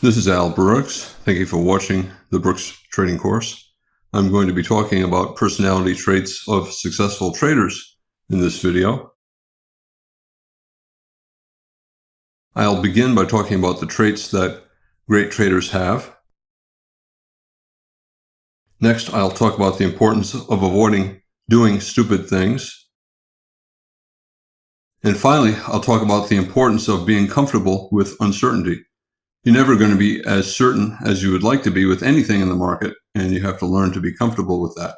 This is Al Brooks. Thank you for watching the Brooks Trading course. I'm going to be talking about personality traits of successful traders in this video. I'll begin by talking about the traits that great traders have. Next, I'll talk about the importance of avoiding doing stupid things. And finally, I'll talk about the importance of being comfortable with uncertainty. You're never going to be as certain as you would like to be with anything in the market, and you have to learn to be comfortable with that.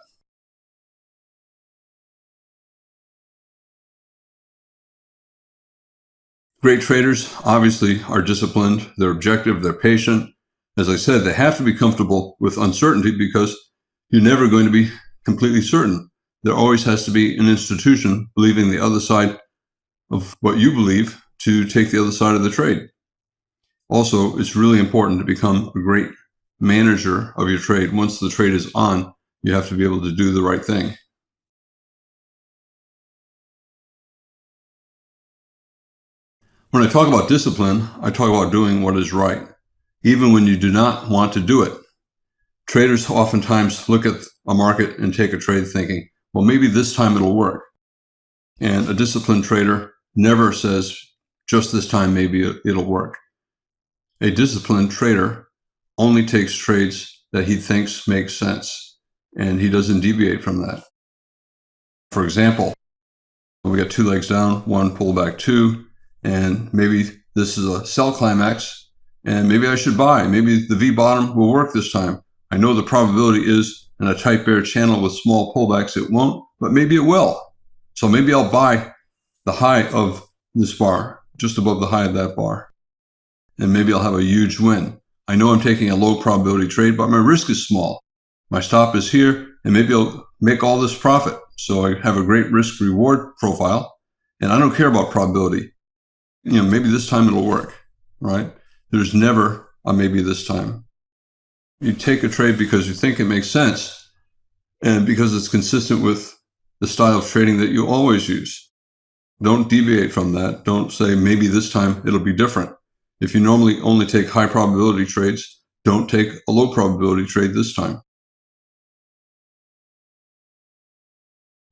Great traders obviously are disciplined, they're objective, they're patient. As I said, they have to be comfortable with uncertainty because you're never going to be completely certain. There always has to be an institution believing the other side of what you believe to take the other side of the trade. Also, it's really important to become a great manager of your trade. Once the trade is on, you have to be able to do the right thing. When I talk about discipline, I talk about doing what is right, even when you do not want to do it. Traders oftentimes look at a market and take a trade thinking, well, maybe this time it'll work. And a disciplined trader never says, just this time maybe it'll work. A disciplined trader only takes trades that he thinks make sense, and he doesn't deviate from that. For example, we got two legs down, one pullback two, and maybe this is a sell climax, and maybe I should buy. Maybe the V bottom will work this time. I know the probability is in a tight bear channel with small pullbacks it won't, but maybe it will. So maybe I'll buy the high of this bar, just above the high of that bar. And maybe I'll have a huge win. I know I'm taking a low probability trade, but my risk is small. My stop is here, and maybe I'll make all this profit. So I have a great risk reward profile, and I don't care about probability. Maybe this time it'll work, right? There's never a maybe this time. You take a trade because you think it makes sense, and because it's consistent with the style of trading that you always use. Don't deviate from that. Don't say maybe this time it'll be different. If you normally only take high probability trades, don't take a low probability trade this time.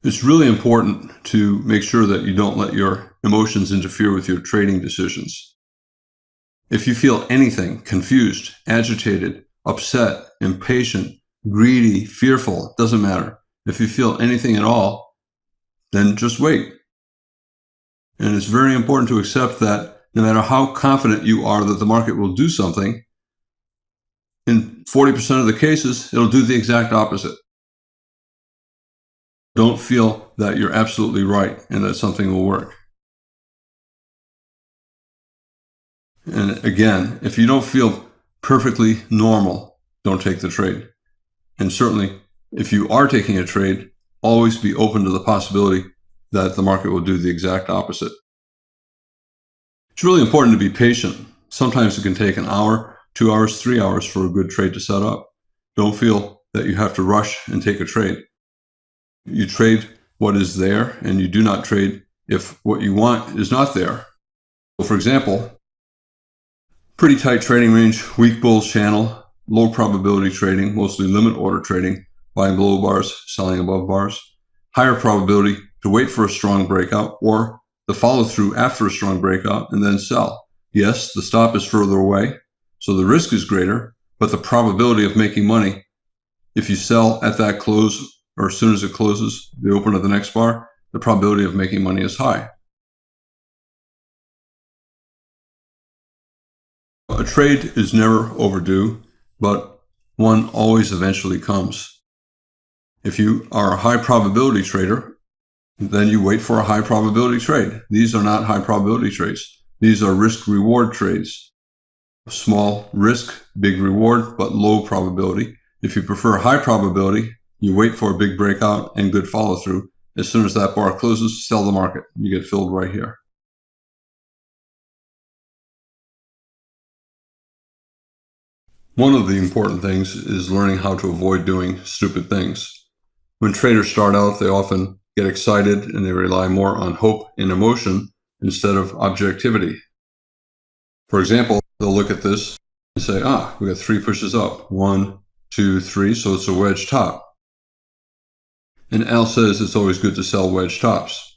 It's really important to make sure that you don't let your emotions interfere with your trading decisions. If you feel anything, confused, agitated, upset, impatient, greedy, fearful, doesn't matter. If you feel anything at all, then just wait. And it's very important to accept that no matter how confident you are that the market will do something, in 40% of the cases, it'll do the exact opposite. Don't feel that you're absolutely right and that something will work. And again, if you don't feel perfectly normal, don't take the trade. And certainly, if you are taking a trade, always be open to the possibility that the market will do the exact opposite. It's really important to be patient. Sometimes it can take an hour, 2 hours, 3 hours for a good trade to set up. Don't feel that you have to rush and take a trade. You trade what is there, and you do not trade if what you want is not there. So for example, pretty tight trading range, weak bulls channel, low probability trading, mostly limit order trading, buying below bars, selling above bars. Higher probability to wait for a strong breakout or the follow through after a strong breakout and then sell. Yes, the stop is further away, so the risk is greater, but the probability of making money, if you sell at that close or as soon as it closes, the open of the next bar, the probability of making money is high. A trade is never overdue, but one always eventually comes. If you are a high probability trader, then you wait for a high probability trade. These are not high probability trades. These are risk reward trades. Small risk, big reward, but low probability. If you prefer high probability, you wait for a big breakout and good follow through. As soon as that bar closes, sell the market. You get filled right here. One of the important things is learning how to avoid doing stupid things. When traders start out, they often get excited and they rely more on hope and emotion instead of objectivity. For example, they'll look at this and say, we got 3 pushes up. 1, 2, 3, so it's a wedge top. And Al says it's always good to sell wedge tops.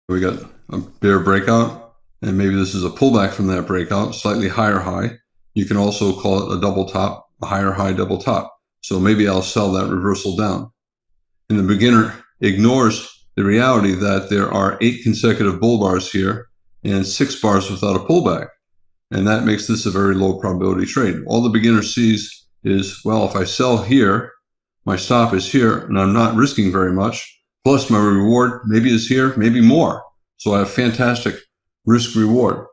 We got a bear breakout, and maybe this is a pullback from that breakout, slightly higher high. You can also call it a double top, a higher high double top. So maybe I'll sell that reversal down. And the beginner ignores the reality that there are 8 consecutive bull bars here and 6 bars without a pullback. And that makes this a very low probability trade. All the beginner sees is, well, if I sell here, my stop is here, and I'm not risking very much. Plus, my reward maybe is here, maybe more. So I have fantastic risk reward.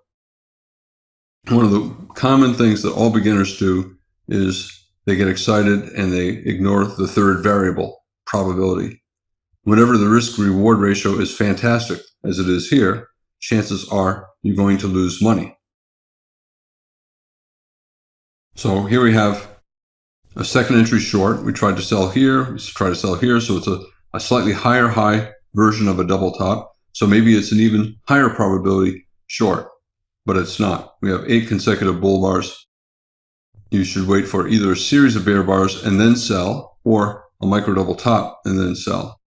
One of the common things that all beginners do is they get excited and they ignore the third variable, probability. Whenever the risk reward ratio is fantastic, as it is here, chances are you're going to lose money. So here we have a second entry short. We tried to sell here, we try to sell here, so it's a slightly higher high version of a double top. So maybe it's an even higher probability short, but it's not. We have 8 consecutive bull bars. You should wait for either a series of bear bars and then sell, or a micro double top and then sell.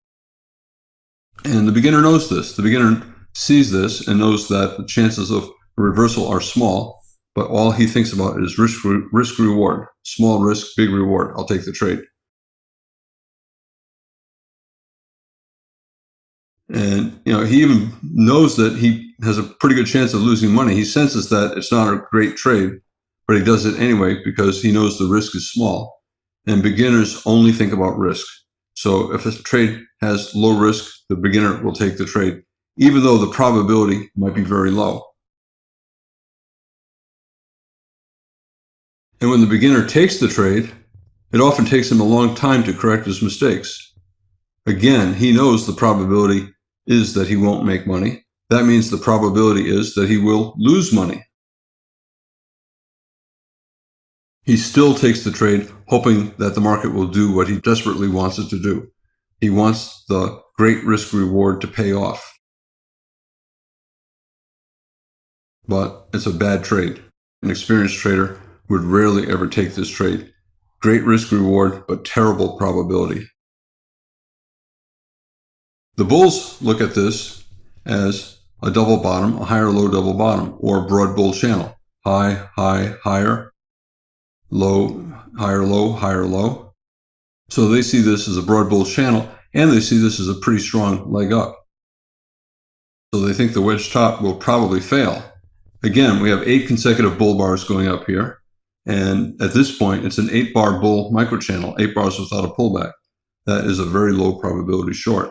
And the beginner knows this. The beginner sees this and knows that the chances of a reversal are small, but all he thinks about is risk reward. Small risk, big reward. I'll take the trade. And he even knows that he has a pretty good chance of losing money. He senses that it's not a great trade, but he does it anyway because he knows the risk is small. And beginners only think about risk. So if a trade has low risk, the beginner will take the trade, even though the probability might be very low. And when the beginner takes the trade, it often takes him a long time to correct his mistakes. Again, he knows the probability is that he won't make money. That means the probability is that he will lose money. He still takes the trade, hoping that the market will do what he desperately wants it to do. He wants the great risk reward to pay off. But it's a bad trade. An experienced trader would rarely ever take this trade. Great risk reward, but terrible probability. The bulls look at this as a double bottom, a higher low double bottom, or a broad bull channel. High, high, higher, low, higher, low, higher, low. So they see this as a broad bull channel, and they see this as a pretty strong leg up. So they think the wedge top will probably fail. Again, we have 8 consecutive bull bars going up here. And at this point, it's an 8-bar bull microchannel, 8 bars without a pullback. That is a very low probability short.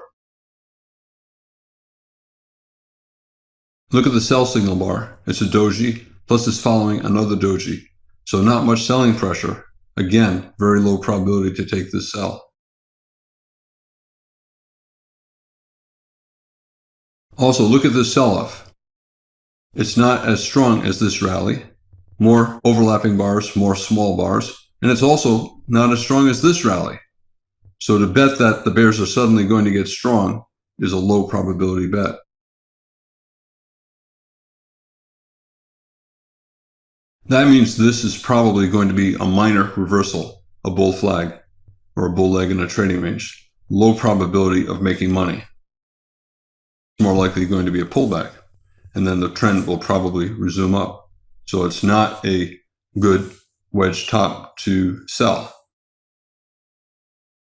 Look at the sell signal bar. It's a doji, plus it's following another doji. So not much selling pressure. Again, very low probability to take this sell. Also, look at this sell-off. It's not as strong as this rally. More overlapping bars, more small bars, and it's also not as strong as this rally. So to bet that the bears are suddenly going to get strong is a low probability bet. That means this is probably going to be a minor reversal, a bull flag, or a bull leg in a trading range. Low probability of making money. It's more likely going to be a pullback, and then the trend will probably resume up. So it's not a good wedge top to sell.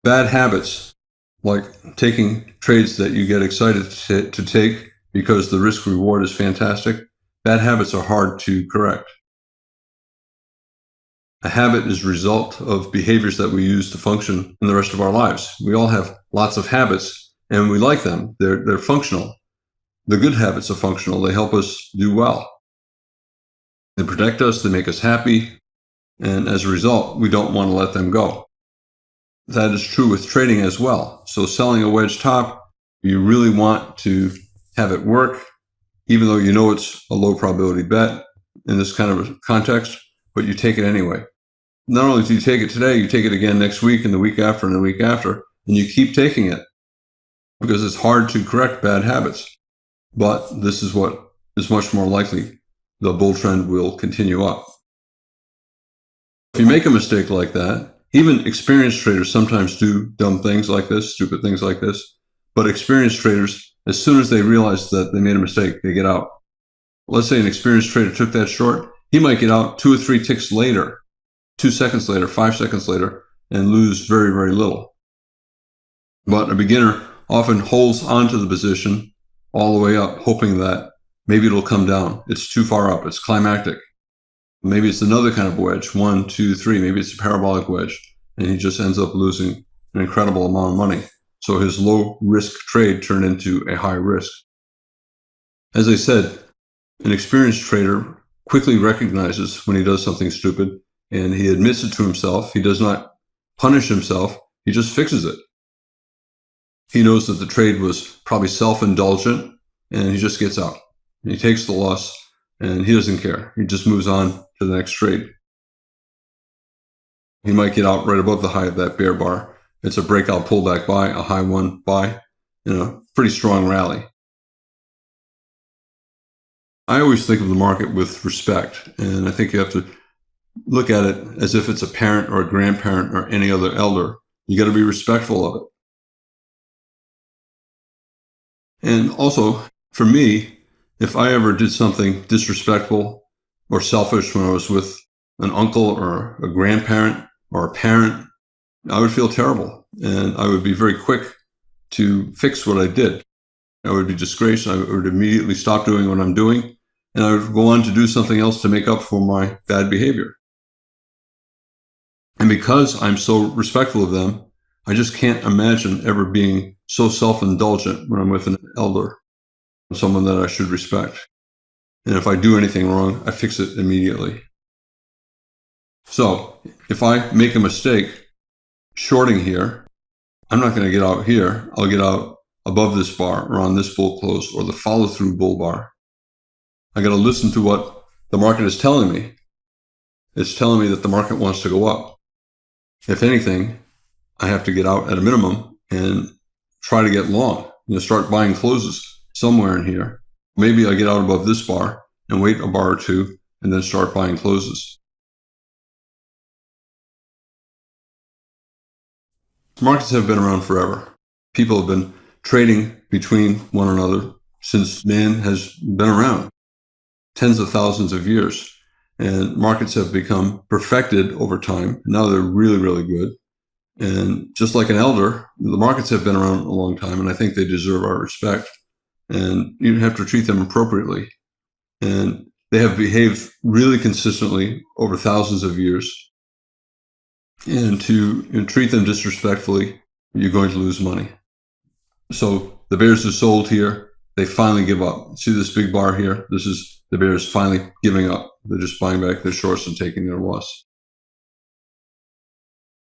Bad habits, like taking trades that you get excited to take because the risk reward is fantastic, bad habits are hard to correct. A habit is a result of behaviors that we use to function in the rest of our lives. We all have lots of habits and we like them. They're functional. The good habits are functional. They help us do well. They protect us, they make us happy, and as a result, we don't want to let them go. That is true with trading as well. So selling a wedge top, you really want to have it work, even though you know it's a low probability bet in this kind of context, but you take it anyway. Not only do you take it today, you take it again next week and the week after and the week after, and you keep taking it because it's hard to correct bad habits. But this is what is much more likely. The bull trend will continue up. If you make a mistake like that, even experienced traders sometimes do dumb things like this, stupid things like this, but experienced traders, as soon as they realize that they made a mistake, they get out. Let's say an experienced trader took that short, he might get out 2 or 3 ticks later, 2 seconds later, 5 seconds later, and lose very, very little. But a beginner often holds onto the position all the way up, hoping that maybe it'll come down. It's too far up. It's climactic. Maybe it's another kind of wedge, 1, 2, 3. Maybe it's a parabolic wedge, and he just ends up losing an incredible amount of money. So his low-risk trade turned into a high risk. As I said, an experienced trader quickly recognizes when he does something stupid, and he admits it to himself. He does not punish himself. He just fixes it. He knows that the trade was probably self-indulgent, and he just gets out. He takes the loss, and he doesn't care. He just moves on to the next trade. He might get out right above the high of that bear bar. It's a breakout pullback buy, a high one buy, pretty strong rally. I always think of the market with respect, and I think you have to look at it as if it's a parent or a grandparent or any other elder. You got to be respectful of it. And also, for me, if I ever did something disrespectful or selfish when I was with an uncle or a grandparent or a parent, I would feel terrible, and I would be very quick to fix what I did. I would be disgraced. I would immediately stop doing what I'm doing, and I would go on to do something else to make up for my bad behavior. And because I'm so respectful of them, I just can't imagine ever being so self-indulgent when I'm with an elder, someone that I should respect. And if I do anything wrong, I fix it immediately. So if I make a mistake shorting here, I'm not going to get out here. I'll get out above this bar or on this bull close or the follow-through bull bar. I got to listen to what the market is telling me. It's telling me that the market wants to go up. If anything, I have to get out at a minimum and try to get long. Start buying closes somewhere in here. Maybe I get out above this bar and wait a bar or two and then start buying closes. Markets have been around forever. People have been trading between one another since man has been around, tens of thousands of years. And markets have become perfected over time. Now they're really, really good. And just like an elder, the markets have been around a long time, and I think they deserve our respect. And you have to treat them appropriately. And they have behaved really consistently over thousands of years. And to treat them disrespectfully, you're going to lose money. So the bears are sold here. They finally give up. See this big bar here? This is the bears finally giving up. They're just buying back their shorts and taking their loss.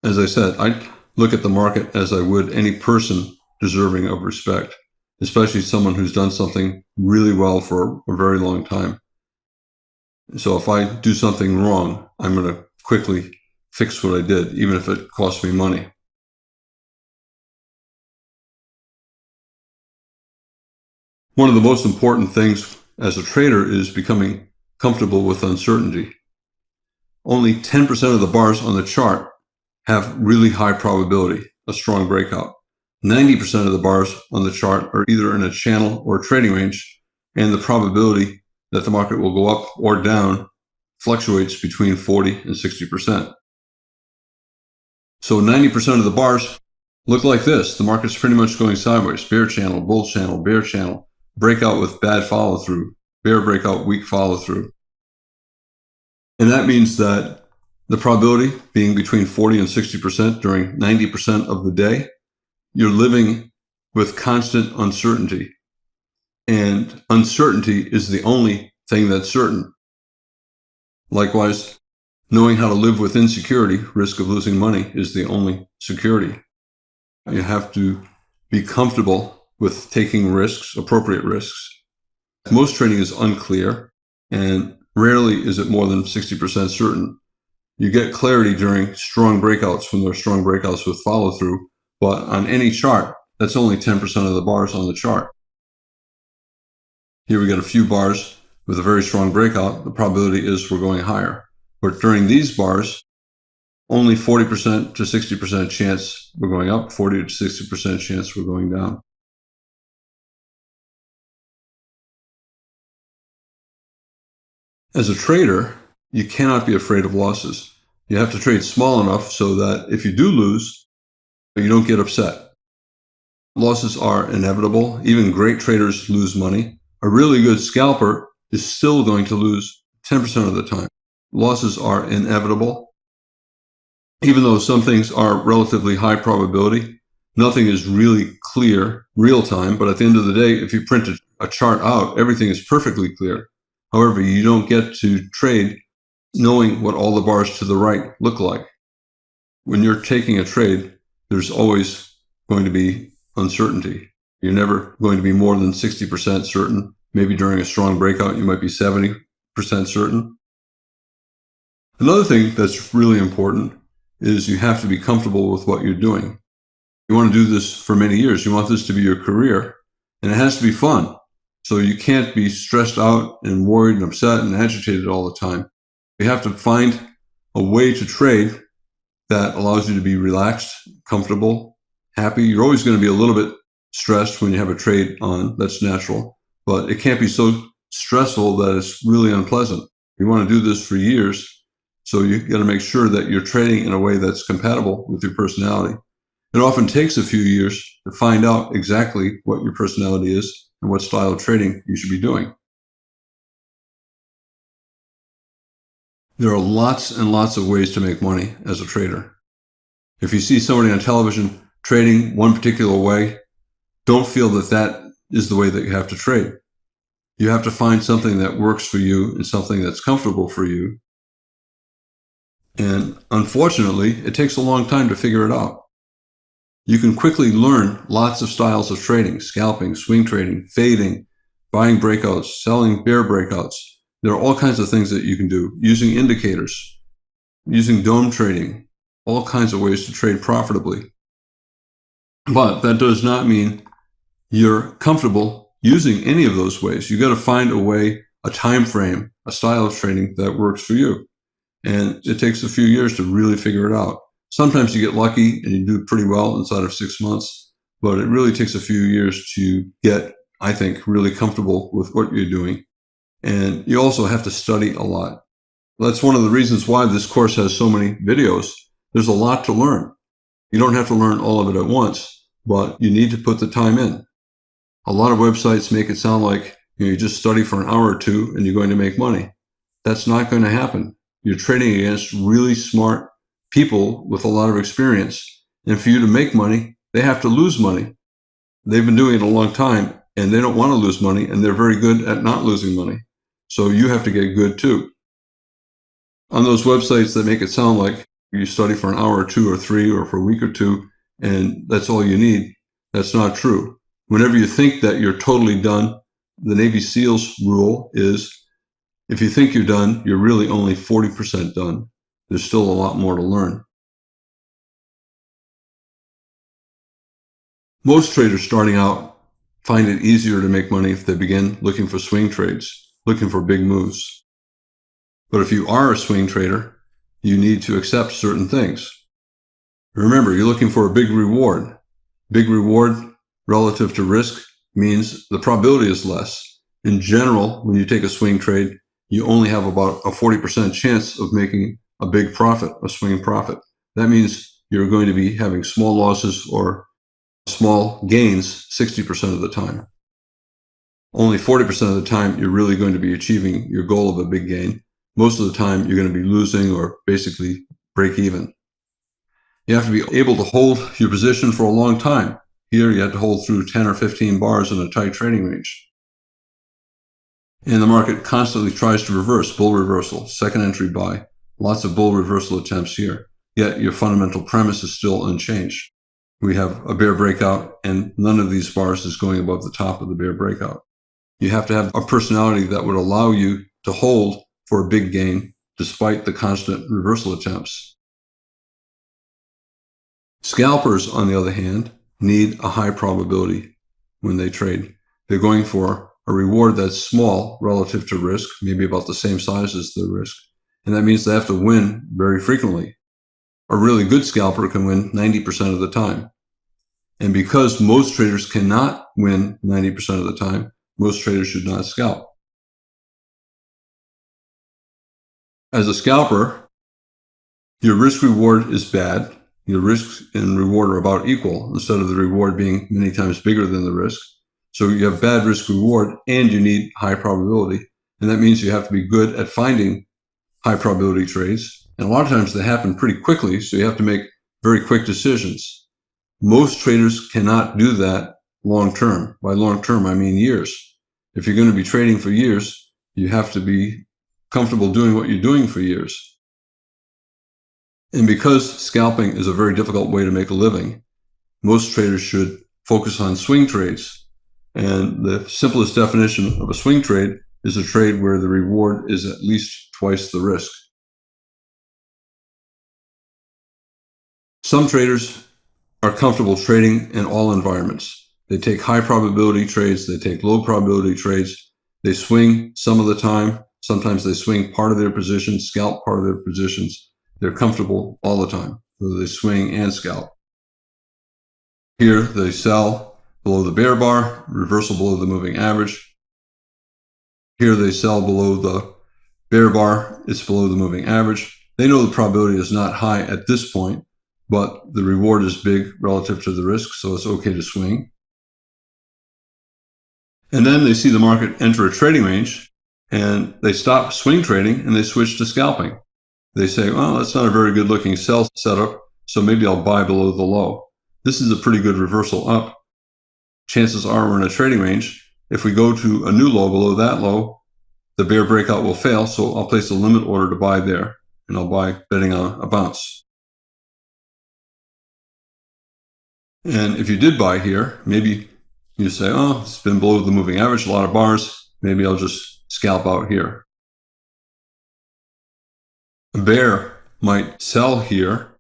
As I said, I look at the market as I would any person deserving of respect, especially someone who's done something really well for a very long time. So if I do something wrong, I'm going to quickly fix what I did, even if it costs me money. One of the most important things as a trader is becoming comfortable with uncertainty. Only 10% of the bars on the chart have really high probability, a strong breakout. 90% of the bars on the chart are either in a channel or a trading range, and the probability that the market will go up or down fluctuates between 40 and 60%. So 90% of the bars look like this. The market's pretty much going sideways. Bear channel, bull channel, bear channel, breakout with bad follow-through, bear breakout, weak follow-through. And that means that the probability being between 40 and 60% during 90% of the day, you're living with constant uncertainty. And uncertainty is the only thing that's certain. Likewise, knowing how to live with insecurity, risk of losing money, is the only security. You have to be comfortable with taking risks, appropriate risks. Most trading is unclear, and rarely is it more than 60% certain. You get clarity during strong breakouts when there are strong breakouts with follow-through, but on any chart, that's only 10% of the bars on the chart. Here we got a few bars with a very strong breakout. The probability is we're going higher. But during these bars, only 40% to 60% chance we're going up, 40 to 60% chance we're going down. As a trader, you cannot be afraid of losses. You have to trade small enough so that if you do lose, you don't get upset. Losses are inevitable. Even great traders lose money. A really good scalper is still going to lose 10% of the time. Losses are inevitable. Even though some things are relatively high probability, nothing is really clear real time. But at the end of the day, if you print a chart out, everything is perfectly clear. However, you don't get to trade knowing what all the bars to the right look like. When you're taking a trade, there's always going to be uncertainty. You're never going to be more than 60% certain. Maybe during a strong breakout, you might be 70% certain. Another thing that's really important is you have to be comfortable with what you're doing. You want to do this for many years. You want this to be your career, and it has to be fun. So you can't be stressed out and worried and upset and agitated all the time. You have to find a way to trade that allows you to be relaxed, comfortable, happy. You're always going to be a little bit stressed when you have a trade on. That's natural. But it can't be so stressful that it's really unpleasant. You want to do this for years, so you got to make sure that you're trading in a way that's compatible with your personality. It often takes a few years to find out exactly what your personality is and what style of trading you should be doing. There are lots and lots of ways to make money as a trader. If you see somebody on television trading one particular way, don't feel that that is the way that you have to trade. You have to find something that works for you and something that's comfortable for you. And unfortunately, it takes a long time to figure it out. You can quickly learn lots of styles of trading: scalping, swing trading, fading, buying breakouts, selling bear breakouts. There are all kinds of things that you can do, using indicators, using dome trading, all kinds of ways to trade profitably. But that does not mean you're comfortable using any of those ways. You got to find a way, a time frame, a style of trading that works for you. And it takes a few years to really figure it out. Sometimes you get lucky and you do pretty well inside of 6 months, but it really takes a few years to get, I think, really comfortable with what you're doing. And you also have to study a lot. That's one of the reasons why this course has so many videos. There's a lot to learn. You don't have to learn all of it at once, but you need to put the time in. A lot of websites make it sound like you just study for an hour or two and you're going to make money. That's not going to happen. You're trading against really smart people with a lot of experience. And for you to make money, they have to lose money. They've been doing it a long time and they don't want to lose money, and they're very good at not losing money. So you have to get good too. On those websites that make it sound like you study for an hour or two or three or for a week or two and that's all you need, that's not true. Whenever you think that you're totally done, the Navy SEALs rule is, if you think you're done, you're really only 40% done. There's still a lot more to learn. Most traders starting out find it easier to make money if they begin looking for swing trades, looking for big moves. But if you are a swing trader, you need to accept certain things. Remember, you're looking for a big reward. Big reward relative to risk means the probability is less. In general, when you take a swing trade, you only have about a 40% chance of making a big profit, a swing profit. That means you're going to be having small losses or small gains 60% of the time. Only 40% of the time, you're really going to be achieving your goal of a big gain. Most of the time, you're going to be losing or basically break even. You have to be able to hold your position for a long time. Here, you have to hold through 10 or 15 bars in a tight trading range. And the market constantly tries to reverse, bull reversal, second entry buy, lots of bull reversal attempts here. Yet your fundamental premise is still unchanged. We have a bear breakout and none of these bars is going above the top of the bear breakout. You have to have a personality that would allow you to hold for a big gain despite the constant reversal attempts. Scalpers, on the other hand, need a high probability when they trade. They're going for a reward that's small relative to risk, maybe about the same size as the risk. And that means they have to win very frequently. A really good scalper can win 90% of the time. And because most traders cannot win 90% of the time, most traders should not scalp. As a scalper, your risk reward is bad. Your risk and reward are about equal instead of the reward being many times bigger than the risk. So you have bad risk reward and you need high probability. And that means you have to be good at finding high probability trades. And a lot of times they happen pretty quickly, so you have to make very quick decisions. Most traders cannot do that long term. By long term, I mean years. If you're going to be trading for years, you have to be comfortable doing what you're doing for years. And because scalping is a very difficult way to make a living, most traders should focus on swing trades. And the simplest definition of a swing trade is a trade where the reward is at least twice the risk. Some traders are comfortable trading in all environments. They take high probability trades, they take low probability trades, they swing some of the time, sometimes they swing part of their positions, scalp part of their positions. They're comfortable all the time, whether they swing and scalp. Here they sell below the bear bar, reversal below the moving average. Here they sell below the bear bar, it's below the moving average. They know the probability is not high at this point, but the reward is big relative to the risk, so it's okay to swing. And then they see the market enter a trading range, and they stop swing trading and they switch to scalping. They say, well, that's not a very good looking sell setup, so maybe I'll buy below the low. This is a pretty good reversal up. Chances are we're in a trading range. If we go to a new low below that low, the bear breakout will fail, so I'll place a limit order to buy there, and I'll buy betting on a bounce. And if you did buy here, maybe you say, oh, it's been below the moving average, a lot of bars, maybe I'll just scalp out here. A bear might sell here,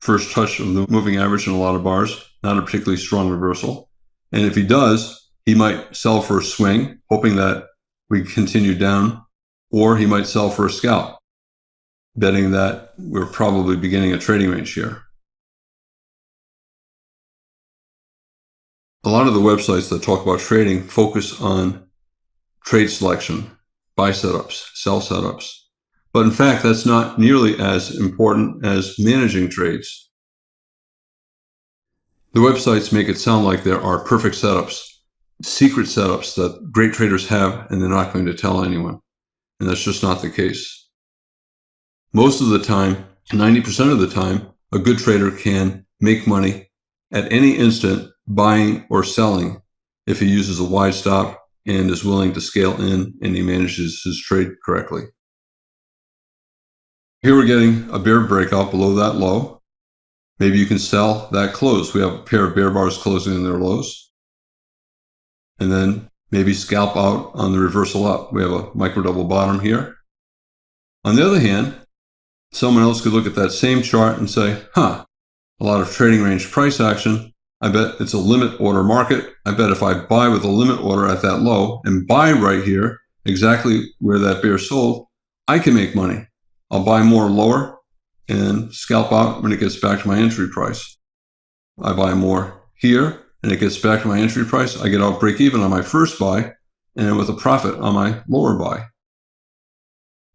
first touch of the moving average and a lot of bars, not a particularly strong reversal. And if he does, he might sell for a swing, hoping that we continue down, or he might sell for a scalp, betting that we're probably beginning a trading range here. A lot of the websites that talk about trading focus on trade selection, buy setups, sell setups. But in fact, that's not nearly as important as managing trades. The websites make it sound like there are perfect setups, secret setups that great traders have, and they're not going to tell anyone. And that's just not the case. Most of the time, 90% of the time, a good trader can make money at any instant, buying or selling, if he uses a wide stop and is willing to scale in and he manages his trade correctly. Here we're getting a bear breakout below that low. Maybe you can sell that close. We have a pair of bear bars closing in their lows. And then maybe scalp out on the reversal up. We have a micro double bottom here. On the other hand, someone else could look at that same chart and say, a lot of trading range price action. I bet it's a limit order market. I bet if I buy with a limit order at that low and buy right here, exactly where that bear sold, I can make money. I'll buy more lower and scalp out when it gets back to my entry price. I buy more here and it gets back to my entry price. I get out break even on my first buy and with a profit on my lower buy.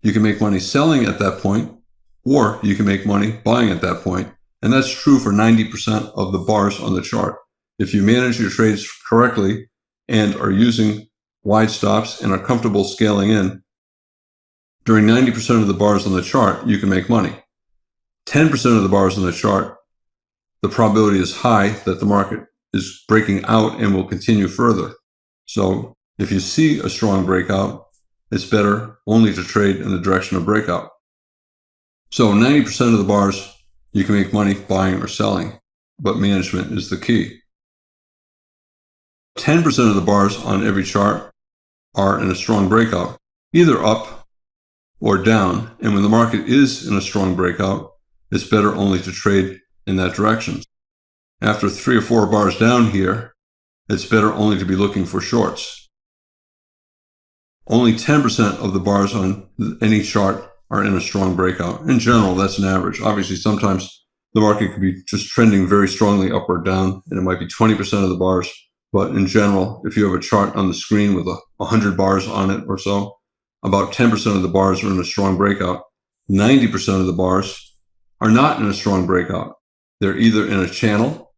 You can make money selling at that point, or you can make money buying at that point. And that's true for 90% of the bars on the chart. If you manage your trades correctly and are using wide stops and are comfortable scaling in, during 90% of the bars on the chart, you can make money. 10% of the bars on the chart, the probability is high that the market is breaking out and will continue further. So if you see a strong breakout, it's better only to trade in the direction of breakout. So 90% of the bars, you can make money buying or selling, but management is the key. 10% of the bars on every chart are in a strong breakout, either up or down. And when the market is in a strong breakout, it's better only to trade in that direction. After 3 or 4 bars down here, it's better only to be looking for shorts. Only 10% of the bars on any chart are in a strong breakout. In general, that's an average. Obviously, sometimes the market could be just trending very strongly up or down, and it might be 20% of the bars. But in general, if you have a chart on the screen with 100 bars on it or so, about 10% of the bars are in a strong breakout. 90% of the bars are not in a strong breakout. They're either in a channel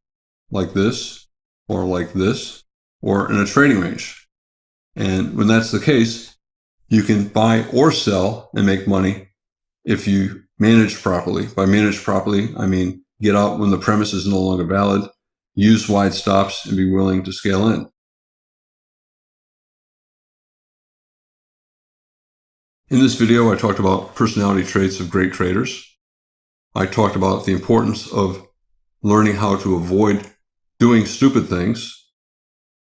like this, or like this, or in a trading range. And when that's the case, you can buy or sell and make money if you manage properly. By manage properly, I mean get out when the premise is no longer valid, use wide stops, and be willing to scale in. In this video, I talked about personality traits of great traders. I talked about the importance of learning how to avoid doing stupid things.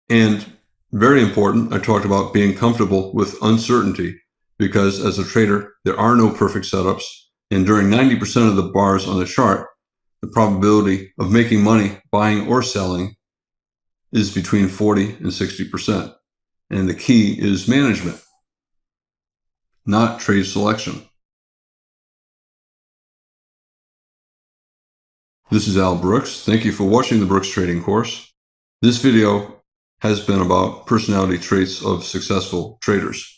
And very important, I talked about being comfortable with uncertainty, because as a trader, there are no perfect setups. And during 90% of the bars on the chart, the probability of making money buying or selling is between 40 and 60%. And the key is management, not trade selection. This is Al Brooks. Thank you for watching the Brooks Trading course. This video has been about personality traits of successful traders.